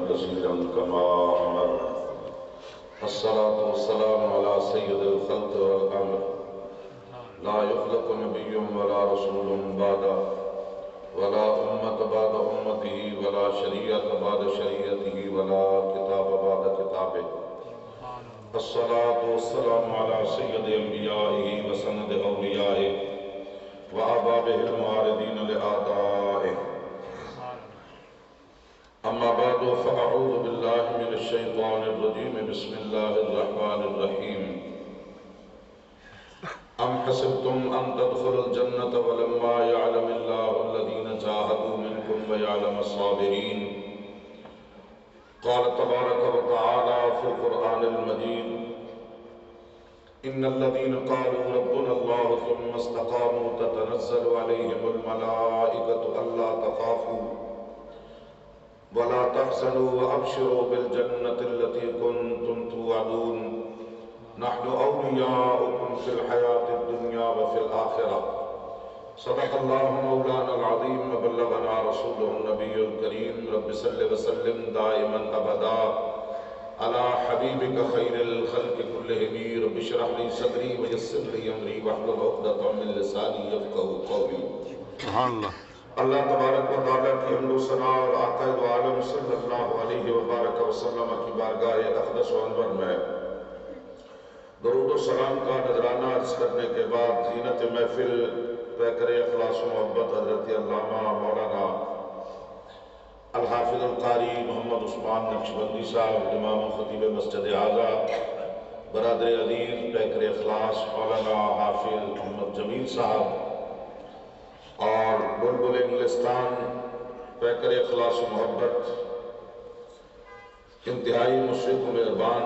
كثيرا كما أمر. الصلاة والسلام على سيد الخلق والأمر. لا يخلق نبي ولا رسول بعده، ولا أمة بعد أمته، ولا شريعة بعد شريعته، ولا كتاب بعد كتابه. الصلاة والسلام على سيد أنبيائه وسند أوليائه وأبابه المعارضين لأعدائه. أما بعد فأعوذ بالله من الشيطان الرجيم. بسم الله الرحمن الرحيم. أم حسبتم أن تدخلوا الجنة ولما يعلم الله الذين جاهدوا منكم ويعلم الصابرين. قال تبارك وتعالى في القرآن المجيد: إن الذين قالوا ربنا الله ثم استقاموا تتنزل عليهم الملائكة ألا تخافوا ولا تحزنوا وأبشروا بالجنة التي كنتم توعدون نحن أولياؤكم في الحياة الدنيا وفي الآخرة. صدق الله مولانا العظيم وبلغنا رسوله النبي الكريم. رب صل وسلم دائما أبدا على حبيبك خير الخلق كلهم. رب اشرح لي صدري ويسر لي أمري واحلل عقدة من لساني يفقهوا قولي. سبحان اللہ. اللہ تبارک و تعالیٰ کی حمد و ثنا اور آقا دو عالم صلی اللہ علیہ وبارک وسلم کی بارگاہ اقدس و انور میں درود و سلام کا نذرانہ عرض کرنے کے بعد زینت محفل پیکر اخلاص و محبت حضرت علامہ مولانا الحافظ القاری محمد عثمان نقشبندی صاحب امام و خطیب مسجد اعظم، برادر عزیز پیکر اخلاص مولانا حافظ محمد جمیل صاحب اور بلبل انگلستان پیکر اخلاص و محبت، انتہائی مشرق و مہربان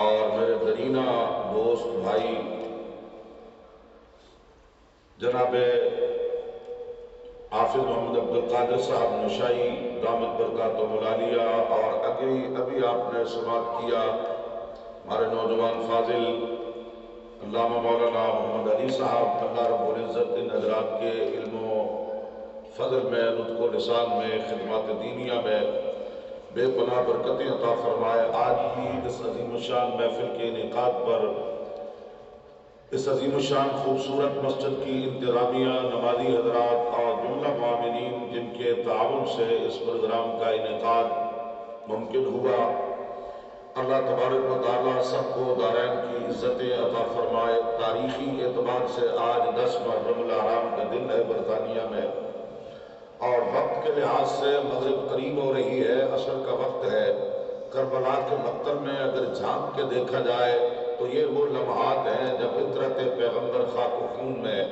اور میرے درینہ دوست بھائی جناب حافظ محمد عبدالقادر صاحب نشائی دامت برکاتہ العالیہ، اور ابھی آپ نے سماعت کیا ہمارے نوجوان فاضل علامہ مولانا محمد علی صاحب. اللہ رب العزت ان حضرات کے علم و فضل میں، نطق و لسان میں، خدمات دینیہ میں بے پناہ برکتیں عطا فرمائے. آج کی اس عظیم الشان محفل کے انعقاد پر اس عظیم الشان خوبصورت مسجد کی انتظامیہ، نمازی حضرات اور جملہ معاملین جن کے تعاون سے اس پروگرام کا انعقاد ممکن ہوا، اللہ تبارک و تعالیٰ سب کو دارین کی عزتیں عطا فرمائے. تاریخی اعتبار سے آج 10 محرم الحرام کا دن ہے برطانیہ میں، اور وقت کے لحاظ سے مغرب قریب ہو رہی ہے، عصر کا وقت ہے. کربلا کے مقتل میں اگر جھانک کے دیکھا جائے تو یہ وہ لمحات ہیں جب فطرت پیغمبر خاک و خون میں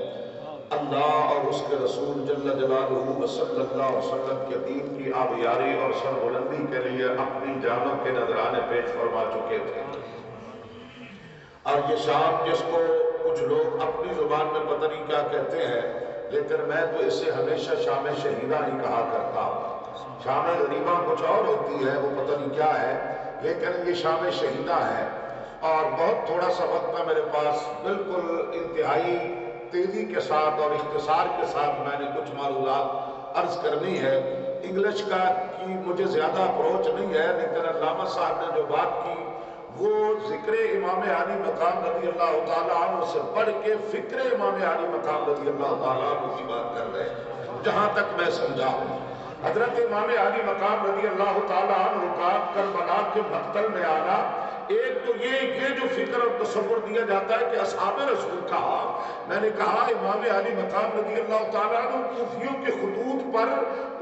اللہ اور اس کے رسول جل جلالہ صلی اللہ علیہ وسلم کے دین کی آبیاری اور سربلندی کے لیے اپنی جانوں کے نذرانے پیش فرما چکے تھے. اور یہ شام جس کو کچھ لوگ اپنی زبان میں پتہ نہیں کیا کہتے ہیں، لیکن میں تو اسے ہمیشہ شام شہیدہ ہی کہا کرتا ہوں. شام غریبہ کچھ اور ہوتی ہے، وہ پتہ نہیں کیا ہے، لیکن یہ شام شہیدہ ہے. اور بہت تھوڑا سا وقت ہے میرے پاس، بالکل انتہائی تیزی کے ساتھ اور اختصار کے ساتھ میں نے کچھ معلومات عرض کرنی ہے. انگلش کی مجھے زیادہ اپروچ نہیں ہے، لیکن علامہ صاحب نے جو بات کی وہ ذکر امام عالی مقام رضی اللہ تعالیٰ عنہ سے بڑھ کے فکر امام عالی مقام رضی اللہ تعالیٰ عنہ کی بات کر رہے ہیں. جہاں تک میں سمجھا ہوں، حضرت امام عالی مقام رضی اللہ تعالیٰ عنہ کا کربلا کے مقتل میں آنا، ایک تو یہ جو فکر اور تصور دیا جاتا ہے کہ اصحاب رسول کہا، میں نے کہا امام علی مقام رضی اللہ تعالیٰ عنہ کوفیوں کے خطوط پر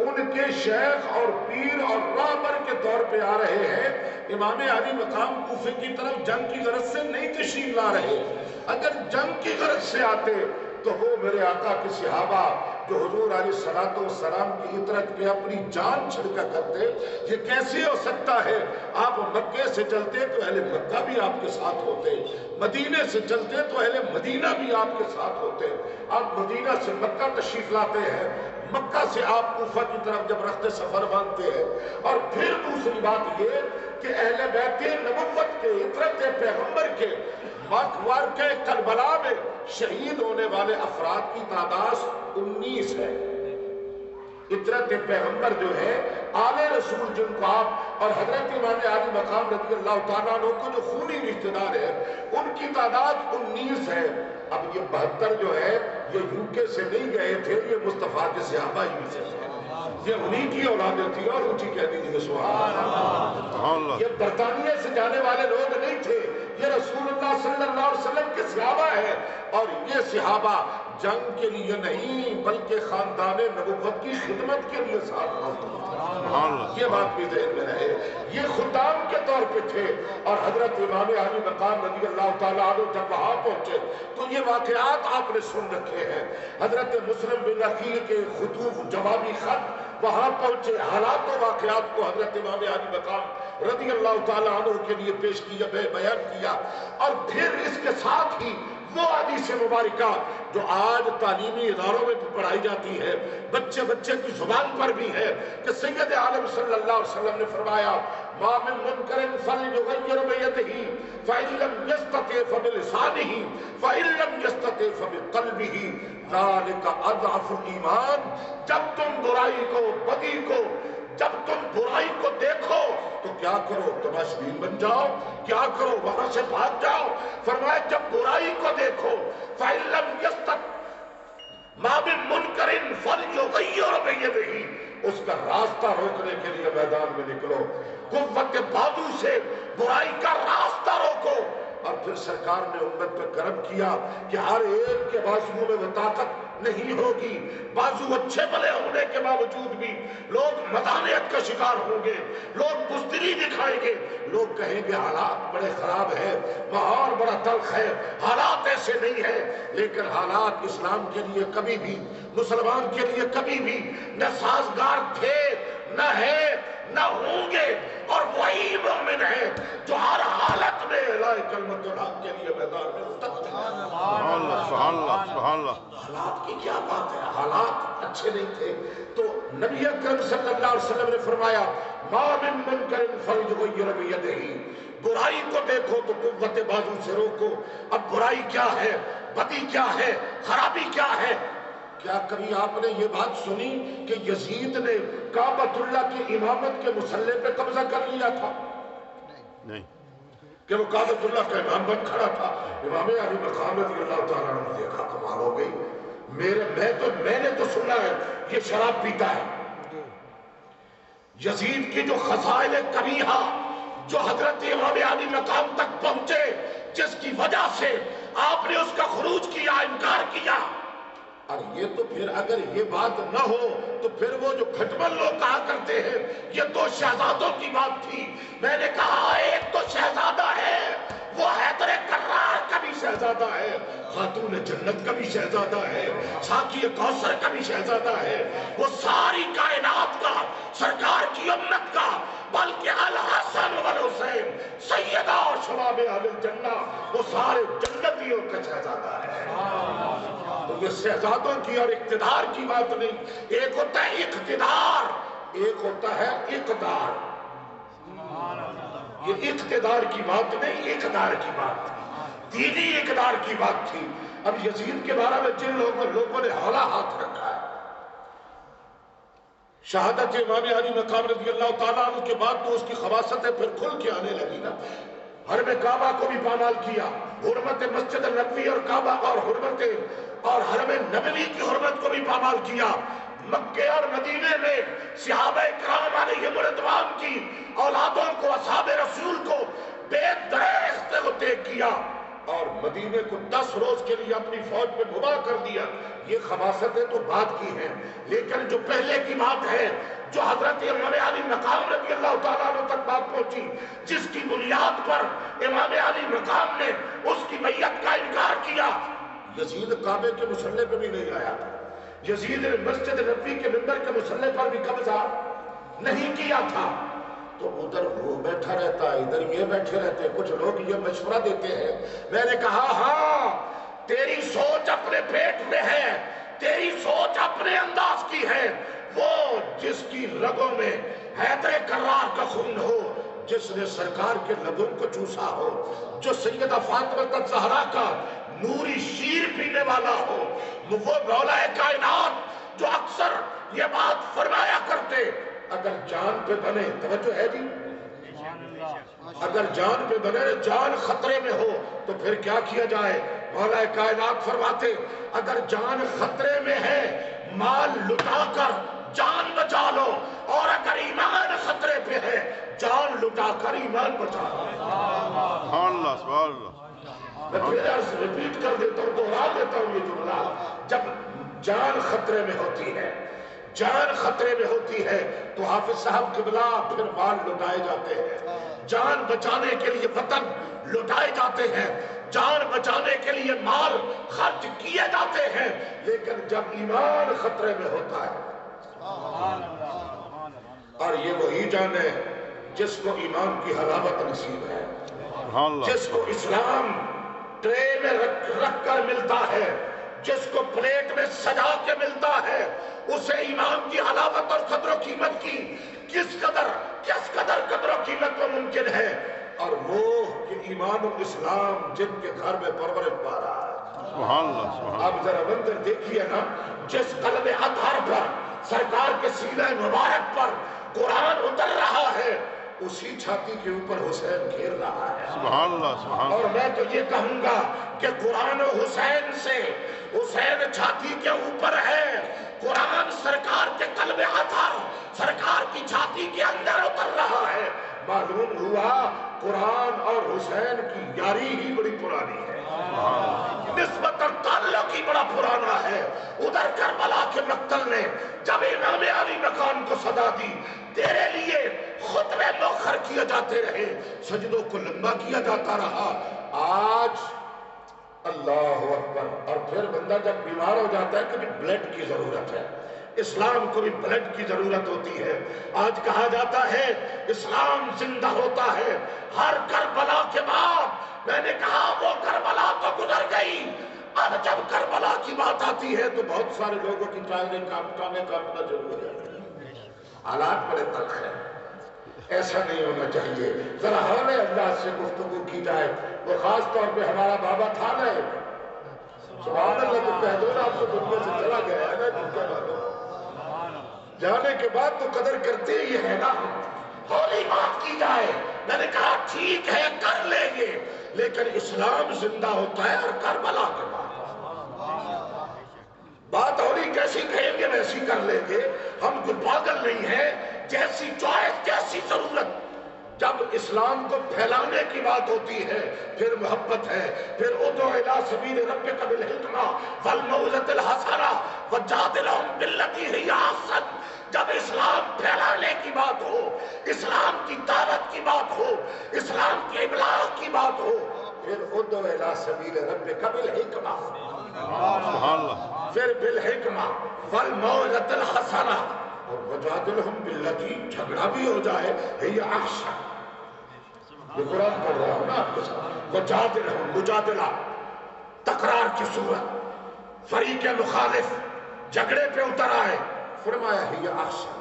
ان کے شیخ اور پیر اور راہبر کے طور پہ آ رہے ہیں. امام علی مقام کوفے کی طرف جنگ کی غرض سے نہیں تشریف لا رہے. اگر جنگ کی غرض سے آتے تو وہ میرے آقا کے صحابہ جو حضور علیہ السلام کی عطرت پہ اپنی جان چھڑکا کرتے. یہ کیسے ہو سکتا ہے؟ آپ مکے سے چلتے تو اہل مکہ بھی آپ کے ساتھ ہوتے، مدینے سے چلتے تو اہل مدینہ بھی آپ کے ساتھ ہوتے. آپ مدینہ سے مکہ تشریف لاتے ہیں، مکہ سے آپ کوفہ کی طرف جب رخت سفر باندھتے ہیں. اور پھر دوسری بات یہ کہ اہل بیت نبوت کے، عطرت پیغمبر کے واقعہ کربلا میں شہید ہونے والے افراد کی تعداد 19 ہے. عطرت پیغمبر جو ہے آل رسول جن کو آپ اور حضرت امام علی مقام رضی اللہ تعالیٰ عنہ کو جو خونی رشتہ دار ہے ان کی تعداد 19 ہے. اب یہ 72 جو ہے یہ UK سے نہیں گئے تھے، یہ مصطفیٰ کے صحابہ ہی میں سے تھے، یہ انہی کی اولادیں تھی. اور اونچی کہہ دیجیے سبحان اللہ. یہ برطانیہ سے جانے والے لوگ نہیں تھے، یہ رسول اللہ صلی اللہ علیہ وسلم کے صحابہ ہیں. اور یہ صحابہ جنگ کے لیے نہیں بلکہ خاندان نبوت کی خدمت کے لیے ساتھ موجود تھے. یہ بات بھی ذہن میں رہے. یہ خدام کے طور پہ تھے. اور حضرت امام علی مقام رضی اللہ تعالیٰ عنہ جب وہاں پہنچے تو یہ واقعات آپ نے سن رکھے ہیں. حضرت مسلم بن عقیل کے خطوط جوابی خط وہاں پہنچے، حالات و واقعات کو حضرت امام علی مقام رضی اللہ تعالیٰ عنہ کے لیے پیش کیا، بیان کیا. اور پھر اس کے ساتھ ہی وہ حدیث مبارکہ جو آج تعلیمی اداروں میں بھی پڑھائی جاتی ہے، بچے بچے کی زبان پر بھی ہے، کہ سید عالم صلی اللہ علیہ وسلم نے فرمایا ما من منکر فلیغیر بیدہ فإن لم یستطع فبلسانہ فإن لم یستطع فبقلبہ ذالک اضعف الایمان. جب تم برائی کو، بدی کو، جب تم برائی کو دیکھو تو کیا کرو؟ تماشبین بن جاؤ. کیا کرو؟ وہاں سے بھاگ جاؤ. فرمایا جب برائی کو دیکھو فَإِن لَمْ يَسْتَطِعْ مَا مِن مُنْكَرٍ فَلْيُغَيِّرْ بِيَدِهِ. اس کا راستہ روکنے کے لیے میدان میں نکلو، قوت بازو سے برائی کا راستہ روکو. اور پھر سرکار نے امت پہ کرم کیا کہ ہر ایک کے بازو میں وہ طاقت نہیں ہوگی. بازو اچھے بلے ہونے کے باوجود بھی لوگ مدانیت کا شکار ہوں گے، لوگ بزدلی دکھائیں گے، لوگ کہیں گے حالات بڑے خراب ہیں، ماحول بڑا تلخ ہے، حالات ایسے نہیں ہیں. لیکن حالات اسلام کے لیے کبھی بھی، مسلمان کے لیے کبھی بھی نہ سازگار تھے، نہ ہے، نہ ہوں گے. اور وہی مومن ہے جو ہر حالت میں اعلی کلمت الحق کے لیے میدان میں اترتے ہیں. سبحان اللہ، سبحان اللہ، سبحان اللہ. حالات کی کیا بات ہے، حالات اچھے نہیں تھے تو نبی اکرم صلی اللہ علیہ وسلم نے فرمایا ما من منکر فلیغیر بیدہ. برائی کو دیکھو تو قوت بازو سے روکو. اب برائی کیا ہے، بدی کیا ہے، خرابی کیا ہے؟ کیا کبھی آپ نے یہ بات سنی کہ یزید نے کعبۃ اللہ کی امامت کے مصلی پہ قبضہ کر لیا تھا؟ نہیں. کہ وہ کعبۃ اللہ کا امام بن کھڑا تھا. امام علی مقام رضی اللہ تعالیٰ عنہ نے دیکھا کمال ہو گئی، میں نے تو سنا ہے یہ شراب پیتا ہے. یزید کی جو خصائل قبیحہ جو حضرت امام علی مقام تک پہنچے، جس کی وجہ سے آپ نے اس کا خروج کیا، انکار کیا. اور یہ تو پھر اگر یہ بات نہ ہو تو پھر وہ جو کھٹمل لوگ کہا کرتے ہیں یہ دو شہزادوں کی بات تھی. میں نے کہا ایک تو شہزادہ ہے، وہ حیدر کرار کا بھی شہزادہ ہے، خاتون جنت کا بھی شہزادہ ہے، ساقی کوثر کا بھی شہزادہ ہے، وہ ساری کائنات کا، سرکار کی امت کا، بلکہ الحسن والحسین سیدہ اور شباب اہل الجنہ، وہ سارے جنتیوں کا شہزادہ ہے. تو یہ شہزادوں کی اور اقتدار کی بات نہیں. ایک ہوتا ہے اقتدار، ایک ہوتا ہے اقدار. یہ اقتدار کی بات نہیں، اقدار کی بات تھی، دینی اقدار کی بات تھی. اب یزید کے بارے میں جن لوگوں نے حوالہ ہاتھ رکھا ہے، شہادت امام علی مقام رضی اللہ تعالیٰ عنہ کے بعد تو اس کی خواستیں پھر کھل کے آنے لگی نا. حرم کعبہ کو بھی پامال کیا، حرمت مسجد نبوی اور کعبہ اور حرمت اور حرم نبوی کی حرمت کو بھی پامال کیا. مکے اور مدینے میں صحابہ کرام علیہم رضوان کی اولادوں کو، اصحاب رسول کو بے درخت کو دیکھ کیا اور مدینے کو 10 روز کے لیے اپنی فوج میں گھما کر دیا. یہ خباستیں تو بعد کی ہیں، لیکن جو پہلے کی بات ہے، جو حضرت امام علی مقام رضی اللہ تعالیٰ عنہ تک بات پہنچی، جس کی بنیاد پر امام علی مقام نے اس کی بیعت کا انکار کیا. یزید کعبے کے مصلی پہ بھی نہیں آیا تھا، یزید نے مسجد نبوی کے منبر کے مصلی پر بھی قبضہ نہیں کیا تھا. تو ادھر وہ بیٹھا رہتا ہے، ادھر یہ بیٹھے رہتے ہیں. کچھ لوگ یہ مشورہ دیتے ہیں. میں نے کہا ہاں، تیری سوچ اپنے پیٹ میں ہے، تیری سوچ اپنے انداز کی ہے. وہ جس کی رگوں میں حیدر کرار کا خون ہو، جس نے سرکار کے لبوں کو چوسا ہو، جو سیدہ فاطمہ الزہرا کا نوری شیر پینے والا ہو، وہ مولا کائنات جو اکثر یہ بات فرمایا کرتے اگر جان پہ بنے، توجہ ہے جی، اگر جان پہ بنے، جان خطرے میں ہو تو پھر کیا کیا جائے؟ مولا کائنات فرماتے اگر جان خطرے میں ہے مال لٹا کر جان بچا لو، اور اگر ایمان خطرے پہ ہے جان لٹا کر ایمان بچا لو۔ سبحان اللہ سبحان اللہ۔ میں پھر عرض ریپیٹ کر دیتا ہوں، دوہرا دیتا ہوں یہ جملہ، جب جان خطرے میں ہوتی ہے، جان خطرے میں ہوتی ہے تو حافظ صاحب قبلہ پھر مال لٹائے جاتے ہیں، جان بچانے کے لیے وطن لٹائے جاتے ہیں، جان بچانے کے لیے مال خرچ کیے جاتے ہیں، لیکن جب ایمان خطرے میں ہوتا ہے، اور یہ وہی جان ہے جس کو ایمان کی حلاوت نصیب ہے، سبحان اللہ۔ جس کو اسلام ٹرے میں رکھ کر ملتا ہے، جس کو پلیٹ میں سجا کے ملتا ہے، اسے ایمان کی حلاوت اور قدر و قیمت کی کس قدر قدر و قیمت وہ ممکن ہے، اور وہ کہ ایمان و اسلام جن کے گھر میں پرورش پا رہا ہے۔ سبحان اللہ سبحان اللہ۔ آپ ذرا منظر دیکھیے نا، جس قلب اطہر پر، سرکار کے سینہ مبارک پر قرآن اتر رہا ہے، اسی چھاتی کے اوپر حسین گھیر رہا ہے۔ سبحان اللہ سبحان اور اللہ۔ میں تو یہ کہوں گا کہ قرآن و حسین سے، حسین چھاتی کے اوپر ہے، قرآن سرکار کے قلب اطہر، سرکار کی چھاتی کے اندر اتر رہا ہے۔ معلوم ہوا قرآن اور حسین کی یاری ہی بڑی پرانی ہے، نسبت اور تعلق ہی بڑا پرانا ہے۔ ادھر کربلا کے مقتل نے جب امام علی مقام کو صدا دی، تیرے لیے خطبے مؤخر کیے جاتے رہے، سجدوں کو لمبا کیا جاتا رہا۔ آج اللہ اکبر، اور پھر بندہ جب بیمار ہو جاتا ہے کہ بلڈ کی ضرورت ہے، اسلام کو بھی بلڈ کی ضرورت ہوتی ہے۔ آج کہا جاتا ہے اسلام زندہ ہوتا ہے ہر کربلا کے بعد۔ میں نے کہا وہ کربلا تو گزر گئی، اب جب کربلا کی بات آتی ہے تو بہت سارے لوگوں کی ٹانگیں کانپنا شروع ہو جاتی ہے۔ حالات بڑے تلخ ہیں، ایسا نہیں ہونا چاہیے۔ ذرا حول اللہ سے گفتگو کی جائے، وہ خاص طور پہ ہمارا بابا تھا نا، سبحان اللہ، تو کہہ دو نا آپ تو دنیا سے چلا گیا ہے نا، جن کا بابا جانے کے بعد تو قدر کرتے ہی ہے نا۔ ہولی بات کی جائے، میں نے کہا ٹھیک ہے کر لیں گے، لیکن اسلام زندہ ہوتا ہے اور کربلا کے بعد بات ہولی کیسی کہیں گے ویسی کر لیں گے۔ ہم کوئی پاگل نہیں ہیں، جیسی چوائس جیسی ضرورت۔ جب اسلام کو پھیلانے کی بات ہوتی ہے پھر محبت ہے، پھر ادعو الی سبیل ربک بالحکمہ والموعظۃ الحسنہ وجادلھم باللتی ہی احسن۔ جب اسلام پھیلانے کی بات ہو، اسلام کی دعوت کی بات ہو، اسلام کی ابلاغ کی بات ہو، پھر ادعو الی سبیل ربک بالحکمہ، سبحان اللہ۔ پھر بالحکمہ والموعظۃ الحسنہ، اور وجادلھم باللتی، جھگڑا بھی ہو جائے ہی احسن۔ یہ قرآن پڑھ رہا ہوں نا آپ کے ساتھ۔ وجادلھم، مجادلہ، تکرار کی صورت، فریق مخالف جھگڑے پہ اتر آئے، فرمایا ہی احسن۔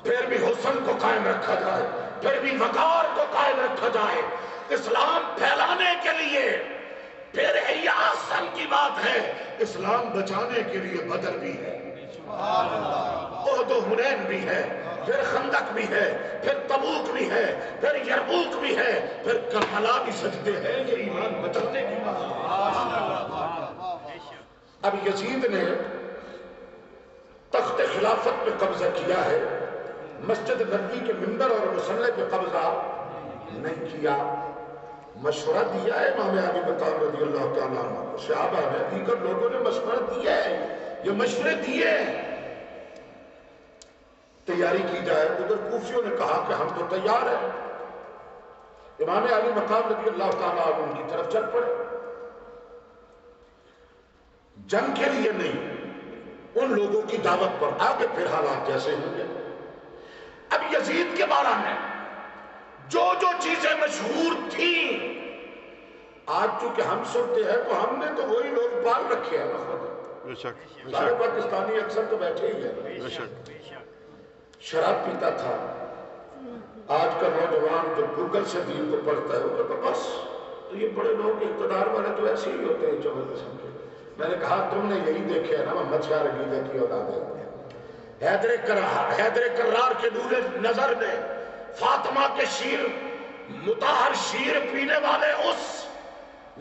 پھر بھی حسن کو قائم رکھا جائے، پھر بھی وقار کو قائم رکھا جائے۔ اسلام پھیلانے کے لیے پھر ہی احسن کی بات ہے، اسلام بچانے کے لیے بدر بھی ہے، احد و حنین بھی ہے، پھر خندق بھی ہے، پھر تبوک بھی ہے، پھر یرموک بھی ہے، پھر کربلا بھی سجدے ہیں۔ یہ ایمان بچانے کی بات ہے۔ اب یزید نے تخت خلافت پہ قبضہ کیا ہے، مسجد نبوی کے منبر اور مصلی پہ قبضہ نہیں کیا۔ مشورہ دیا ہے امام علی مقام رضی اللہ تعالیٰ عنہ، صحابہ نے، دیگر لوگوں نے مشورہ دیا ہے، یہ مشورے دیے ہیں تیاری کی جائے۔ ادھر کوفیوں نے کہا کہ ہم تو تیار ہیں۔ امام علی مقام رضی اللہ تعالیٰ عنہ ان کی طرف چل پڑے، جنگ کے لیے نہیں، ان لوگوں کی دعوت پر آگے پھر حالات جیسے ہوں گے۔ اب یزید کے بارے میں جو جو چیزیں مشہور تھیں، آج چونکہ ہم سنتے ہیں تو ہم نے تو وہی لوگ پال رکھے ہیں نا خود۔ بے شک سارے پاکستانی اکثر تو بیٹھے ہی ہیں۔ بے شک۔ شراب پیتا تھا، آج کا نوجوان جو گوگل سے دین کو پڑھتا ہے وہ کہتا بس تو یہ بڑے لوگ اقتدار والے تو ایسے ہی ہوتے ہیں چودہ قسم کے۔ میں نے کہا تم نے یہی دیکھے ہے نا محمد شاہ رگیلہ کی اولاد ہے، حیدر کرار کے نور نظر نے فاطمہ کے شیر مطہر شیر پینے والے اس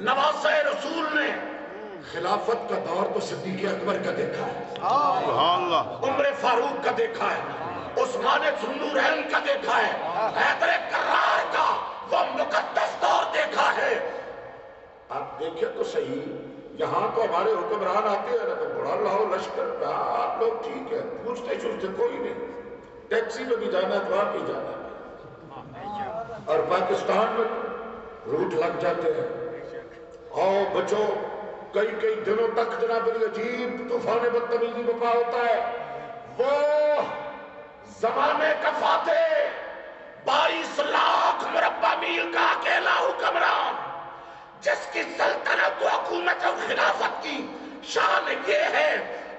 نواسہ رسول نے خلافت کا دور تو صدیق اکبر کا دیکھا ہے، سبحان اللہ، عمر فاروق کا دیکھا ہے، عثمان ذوالنورین کا دیکھا ہے، حیدر کرار کا وہ مقدس دور دیکھا ہے۔ آپ دیکھیں تو صحیح، یہاں تو ہمارے حکمران آتے ہیں نا تو بڑا لاؤ لشکر، آپ لوگ ٹھیک ہے، پوچھتے چھوٹتے کوئی نہیں، ٹیکسی میں بھی جانا ہے تو آپ ہی جانا ہے، اور پاکستان میں روٹ لگ جاتے ہیں، اور بچوں کئی دنوں تک جناب علی عجیب طوفان بدتمیزی بپا ہوتا ہے۔ وہ زمانے کا فاتح 22 لاکھ مربع میل کا اکیلا حکمران، جس کی سلطنت و حکومت اور خلافت کی شان یہ ہے،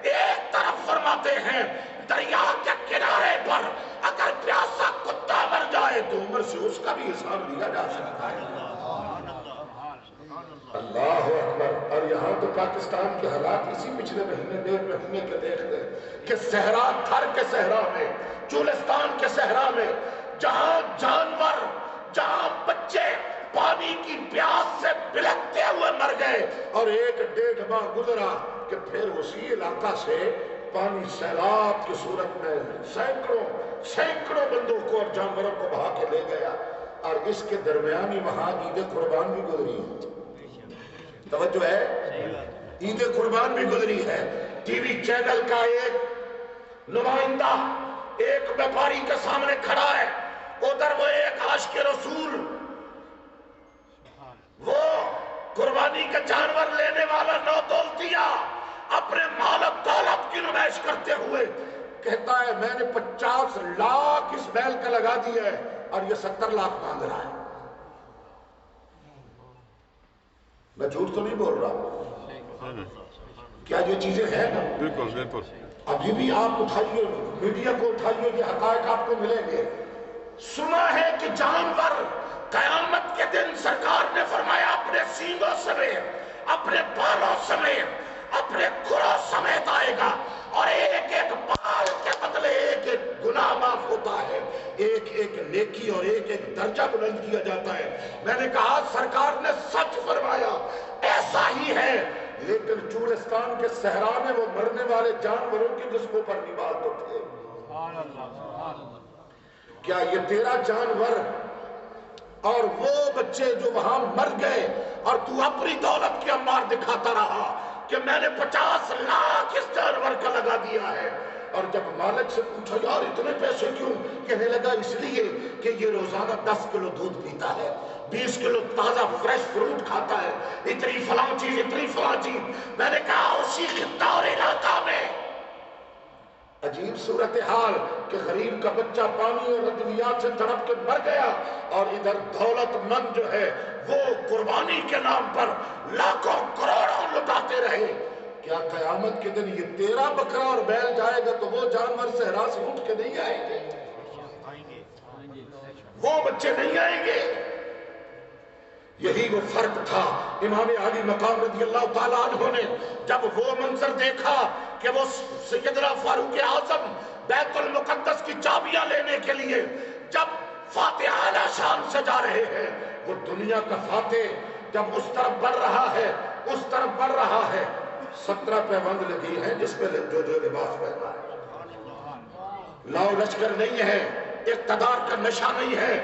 ایک طرف فرماتے ہیں دریا کے کنارے پر اگر پیاسا کتا مر جائے تو عمر سے اس کا بھی حساب لیا جا سکتا ہے۔ اللہ اکبر۔ اور یہاں تو پاکستان کے حالات اسی پچھلے مہینے 1.5 مہینے کے دیکھ لیں کہ صحرا، تھر کے صحرا میں، چولستان کے صحرا میں، جہاں جانور، جہاں بچے پانی کی پیاس سے بلکتے ہوئے مر گئے، اور 1.5 ماہ گزرا کہ پھر اسی علاقہ سے پانی سیلاب کی صورت میں سینکڑوں بندوں کو اور جانوروں کو بہا کے لے گیا، اور اس کے درمیانی وہاں عید قربان بھی گزری ہے۔ توجہ ہے، عید قربان بھی گزری ہے۔ ٹی وی چینل کا ایک نمائندہ ایک بیپاری کے سامنے کھڑا ہے، ادھر وہ ایک عاشق رسول، وہ قربانی کا جانور لینے والا نودولتیا اپنے مال و دولت کی نمائش کرتے ہوئے کہتا ہے میں نے 50 لاکھ اس بیل کا لگا دیا ہے اور یہ 70 لاکھ مانگ رہا ہے۔ میں جھوٹ تو نہیں بول رہا، کیا یہ چیزیں ہیں نا؟ بالکل بالکل۔ ابھی بھی آپ اٹھائیے، میڈیا کو اٹھائیے، یہ حقائق آپ کو ملیں گے۔ سنا ہے کہ جانور قیامت کے دن سرکار نے فرمایا اپنے سینگوں سمیت، اپنے بالوں سمیت، اپنے کھروں سمیت آئے گا، اور ایک ایک بال کے بدلے ایک ایک گناہ معاف ہوتا ہے، ایک ایک نیکی اور ایک ایک درجہ بلند کیا جاتا ہے۔ میں نے کہا سرکار نے سچ فرمایا، ایسا ہی ہے، لیکن چولستان کے صحرا میں وہ مرنے والے جانوروں کے جسموں پر نبال تو تھے۔ کیا یہ تیرا جانور اور وہ بچے جو وہاں مر گئے اور تو اپنی دولت کی امار دکھاتا رہا کہ میں نے 50 لاکھ اس جانور کا لگا دیا ہے، اور جب مالک سے پوچھا یار اتنے پیسے کیوں، کہنے لگا اس لیے کہ یہ روزانہ 10 کلو دودھ پیتا ہے، 20 کلو تازہ فریش فروٹ کھاتا ہے، اتنی فلاں چیز، اتنی فلاں چیز۔ میں نے کہا اسی خطہ اور علاقہ میں عجیب صورتحال کہ غریب کا بچہ پانی اور ادویات سے تڑپ کے مر گیا، اور ادھر دولت مند جو ہے وہ قربانی کے نام پر لاکھوں کروڑوں لٹاتے رہے۔ کیا قیامت کے دن یہ تیرا بکرا اور بیل جائے گا تو وہ جانور صحرا سے اٹھ کے نہیں آئیں گے؟ وہ بچے نہیں آئیں گے؟ یہی وہ فرق تھا۔ امام علی مقام رضی اللہ تعالیٰ عنہ نے جب وہ منظر دیکھا کہ وہ سیدنا فاروق اعظم بیت المقدس کی چابیاں لینے کے لیے جب فاتح اعلی شان سے جا رہے ہیں، وہ دنیا کا فاتح جب اس طرف بڑھ رہا ہے، اس طرف بڑھ رہا ہے، 17 پیوند لگی ہیں جس پہ جو لباس پہنا ہے، لاؤ لشکر نہیں ہے، اقتدار کا نشہ نہیں ہے،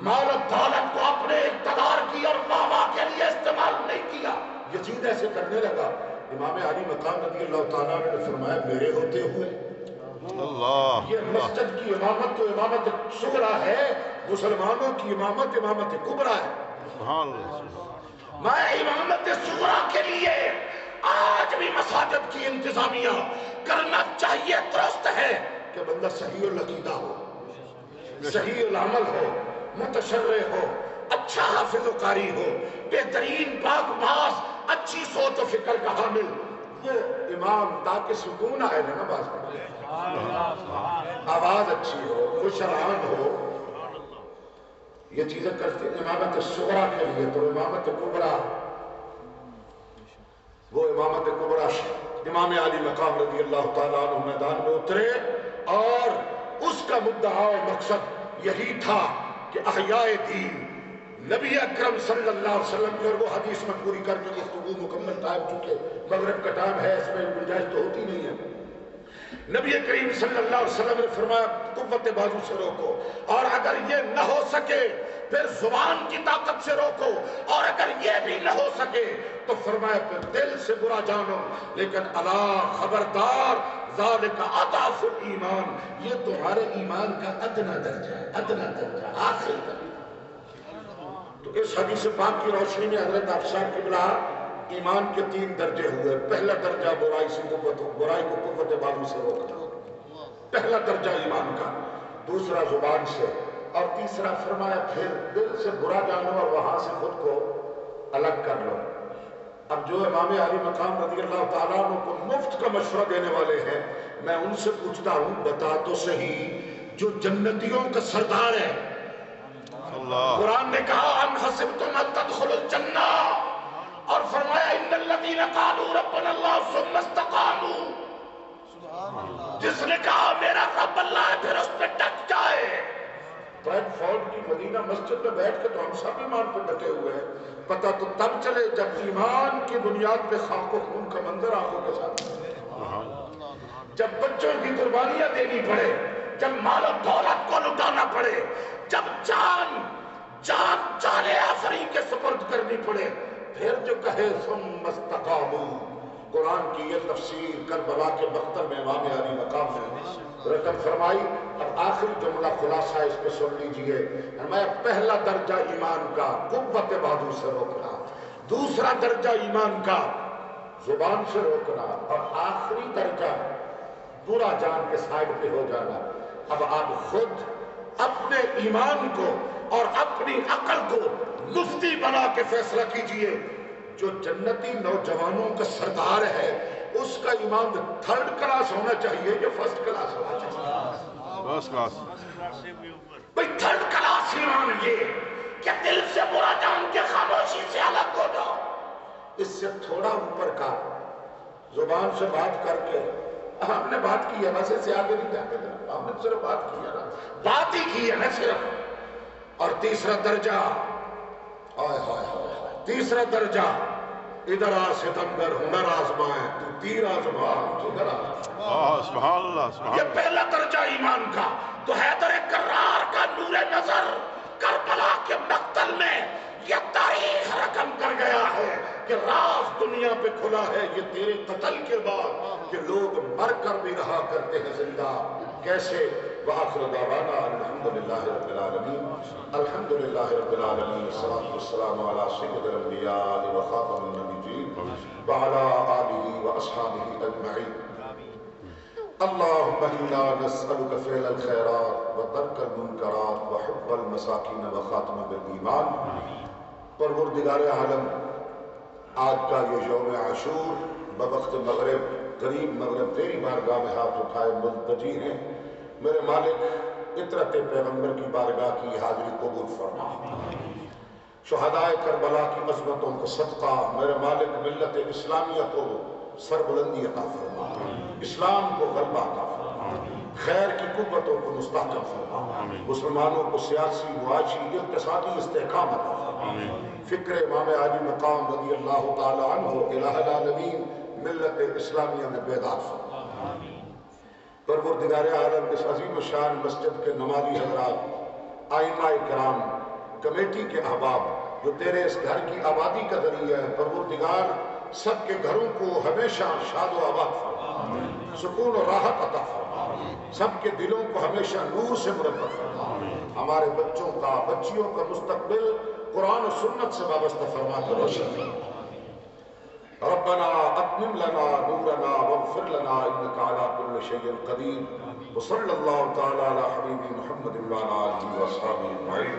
مال و دولت کو اپنے اقتدار کی اور بابا کے لیے استعمال نہیں کیا۔ یزید ایسے کرنے لگا۔ امام علی مقام رضی اللہ تعالیٰ نے فرمایا میرے ہوتے ہوئے اللہ، یہ مسجد کی امامت تو امامت صغرا ہے، مسلمانوں کی امامت امامت کبرا ہے۔ سبحان اللہ۔ میں امامت صغرا کے لیے آج بھی مساجد کی انتظامیہ کرنا چاہیے، درست ہے کہ بندہ صحیح العقیدہ ہو، صحیح العمل ہو، متشرع ہو، اچھا حافظ و قاری ہو، بہترین پاک باز، اچھی سوچ و فکر کا حامل، وہ امام تاکہ سکون آئے نا باز میں، آواز اچھی ہو، خوشران ہو، یہ چیزیں کرتے ہیں امامت صغرا کے لیے۔ تو امامت کبرا، وہ امامت کبرا امام علی مقام رضی اللہ تعالیٰ عنہ میدان میں اترے اور اس کا مدعا و مقصد یہی تھا کہ احیاء دین نبی اکرم صلی اللہ علیہ وسلم کی، اور وہ حدیث میں پوری کر کے گفتگو مکمل ٹائم چکے، مغرب کا ٹائم ہے، اس میں گنجائش تو ہوتی نہیں ہے۔ نبی کریم صلی اللہ علیہ وسلم نے فرمایا قوت بازو سے روکو، اور اگر یہ نہ ہو سکے پھر زبان کی طاقت سے روکو، اور اگر یہ بھی نہ ہو سکے تو فرمایا پھر دل سے برا جانو، لیکن الا خبردار ذالک اضعف الایمان، یہ تمہارے ایمان کا ادنا درجہ ہے، ادنا درجہ، آخری درجہ۔ تو اس حدیث پاک کی روشنی میں حضرت افسر قبلہ ایمان کے 3 درجے ہوئے۔ پہلا درجہ برائی کو قوت بازو سے روکنا، پہلا درجہ ایمان کا، دوسرا زبان سے، اور تیسرا فرمایا پھر دل سے برا جانو اور وہاں سے خود کو الگ کر لو۔ اب جو امام علی مقام رضی اللہ تعالیٰ عنہ کو مفت کا مشورہ دینے والے ہیں، میں ان سے پوچھتا ہوں بتا تو صحیح، جو جنتیوں کا سردار ہے، قرآن نے کہا ام حسبتم ان تدخلوا الجنہ، اور فرمایا ان الذین قالوا ربنا اللہ ثم استقاموا، جس نے کہا میرا رب اللہ ہے پھر اس پہ ڈٹ جائے۔ برائٹ فورڈ کی مدینہ مسجد میں بیٹھ کے تو ہم سب ایمان پہ ڈٹے ہوئے ہیں، پتہ تو تب چلے جب ایمان کی بنیاد پہ خاک و خون کا منظر آنکھوں کے ساتھ، جب بچوں کی قربانیاں دینی پڑے، جب مال و دولت کو لٹانا پڑے، جب جان آفری کے سپرد کرنی پڑے، پھر جو کہے ثم استقاموا۔ قرآن کی یہ تفسیر کربلا کے مقتل میں امام علی مقام نے رقم فرمائی۔ اب آخری جملہ خلاصہ اس پہ سن لیجئے، میں پہلا درجہ ایمان کا قوت بازو سے روکنا، دوسرا درجہ ایمان کا زبان سے روکنا، اور آخری درجہ برا جان کے سائڈ پہ ہو جانا۔ اب آپ خود اپنے ایمان کو اور اپنی عقل کو مفتی بنا کے فیصلہ کیجئے۔ جو جنتی نوجوانوں کا سردار ہے اس کا ایمان 3rd کلاس ہونا چاہیے یا 1st کلاس ہونا چاہیے؟ 1st class. بھئی 3rd کلاس ایمان یہ کہ دل سے برا جان کے خاموشی سے الگ ہو جاؤ۔ اس سے تھوڑا اوپر کا زبان سے بات کر کے ہم نے بات کی ہے، بس اس سے آگے نہیں جاتے تھے، ہم نے صرف بات کی ہے نا، بات ہی کی ہے نا صرف۔ اور تیسرا درجہ، تیسرا درجہ، ادھر آ ستمگر ہنر آزمائیں، تو تیر آزما ادھر آ۔ سبحان اللہ، سبحان اللہ۔ یہ پہلا درجہ ایمان کا۔ تو حیدر کرار کا نور نظر کربلا کے مقتل میں یہ تاریخ رقم کر گیا ہے کہ راز دنیا پہ کھلا ہے یہ تیرے قتل کے بعد کہ لوگ مر کر بھی رہا کرتے ہیں زندہ کیسے۔ وآخر دعوانا الحمدللہ رب العالمین، الحمدللہ رب العالمین، والصلاة والسلام علی سید الانبیاء وخاتم النبیین وعلی آلہ واصحابہ اجمعین۔ اللہم انا نسألک فعل الخیرات وترک المنکرات وحب المساکین وخاتم بالایمان۔ پروردگار عالم، آج کا یہ یوم عاشور بوقت مغرب، قریب مغرب تیری بارگاہ میں ہاتھ اٹھائے ملتجی ہیں، میرے مالک اطرت پیغمبر کی بارگاہ کی حاضری قبول فرما۔ شہدائے کربلا کی عظمتوں کو صدقہ میرے مالک ملت اسلامیہ کو سربلندی عطا فرما، اسلام کو غلبہ عطا فرما، خیر کی قوتوں کو مستحکم فرما، مسلمانوں کو سیاسی، معاشی، اقتصادی استحکام عطا فرما۔ فکر امام علی مقام رضی اللہ تعالی عنہ الہ العالمین ملت اسلامیہ میں بیدار فرما۔ پروردگار عالم، اس عظیم شان مسجد کے نمازی حضرات، ائمہ کرام، کمیٹی کے احباب جو تیرے اس گھر کی آبادی کا ذریعہ ہے، پروردگار سب کے گھروں کو ہمیشہ شاد و آباد فرما، سکون و راحت عطا فرما، سب کے دلوں کو ہمیشہ نور سے مربع فرما، ہمارے بچوں کا، بچیوں کا مستقبل قرآن و سنت سے وابستہ فرما کر روشن فرما۔ ربنا اتمم لنا نورنا واغفر لنا انك على كل شيء قدير، وصلى الله تعالى على حبيب محمد وعلى اله واصحابه اجمعين۔